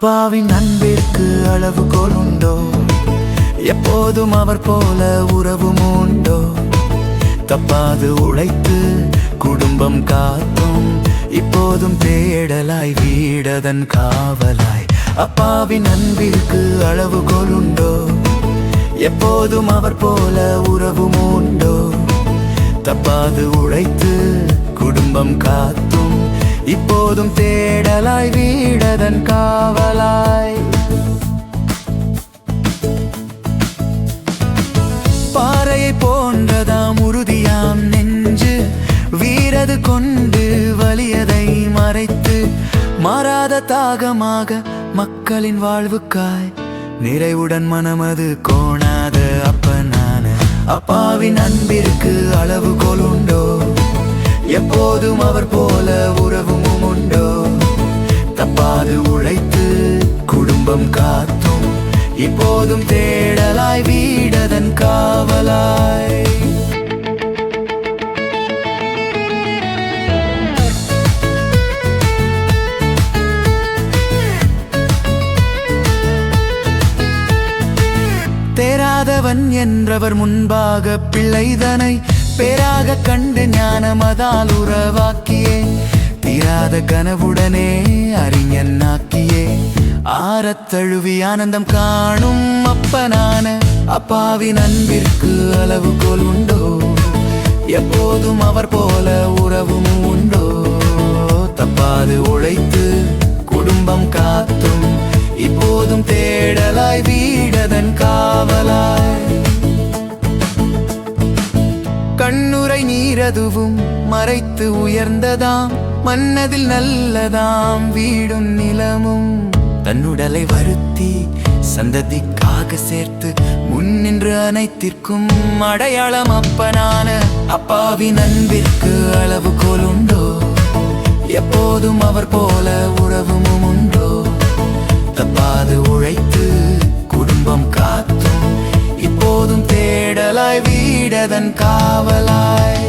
அப்பாவின் அன்பிற்கு அளவுகோல் உண்டோ? எப்போதும் அவர் போல உறவும் உண்டோ? தப்பாது உழைத்து குடும்பம் காத்தும் இப்போதும் தேடலாய் வீடதன் காவலாய். அப்பாவின் அன்பிற்கு அளவுகோல் உண்டோ? எப்போதும் அவர் போல உறவும் உண்டோ? தப்பாது உழைத்து குடும்பம் காத்தும் இப்போதும் தேடலாய் வீடதன் காவலாய். பாறையை போன்றதாம் உறுதியாம் நெஞ்சு, வீரது கொண்டு வலியதை மறைத்து மாறாத தாகமாக மக்களின் வாழ்வுக்காய் நிறைவுடன் மனமது கோணாத அப்பனான. அப்பாவின் அன்பிற்கு அளவுகோல் உண்டோ? எப்போதும் அவர் போல உறவும் உண்டோ? தப்பாது உழைத்து குடும்பம் காத்தும் இப்போதும் தேடலாய் வீடதன் காவலாய். தேராதவன் என்றவர் முன்பாக பிள்ளைதனை பேராக கண்டு ஞானமதால் உறவாக்கியே தீராத கனவுடனே அறிஞனாக்கியே ஆரத் தழுவி ஆனந்தம் காணும் அப்பனான. அப்பாவின் அன்பிற்கு அளவுகோல் உண்டோ? எப்போதும் அவர் போல உறவும் உண்டோ? தப்பாது உழைத்து குடும்பம் காத்தும் இப்போதும் தேடலாய் வீடதன் காவலாய். கண்ணுரை நீரதுவும் மறைத்து உயர்ந்ததாம், மன்னதில் நல்லதாம் வீடும் நிலமும். தன்னுடலை வருத்தி சந்ததிக்காக சேர்த்து முன்னின்று அனைத்திற்கும் அடையாளம் அப்பனான. அப்பாவின் அன்பிற்கு அளவுகோல் உண்டோ? எப்போதும் அவர் போல உறவும் உண்டோ? தப்பாது உழைத்து குடும்பம் காத்தும் இப்போதும் தேடலாய் வீடதன் காவலாய்.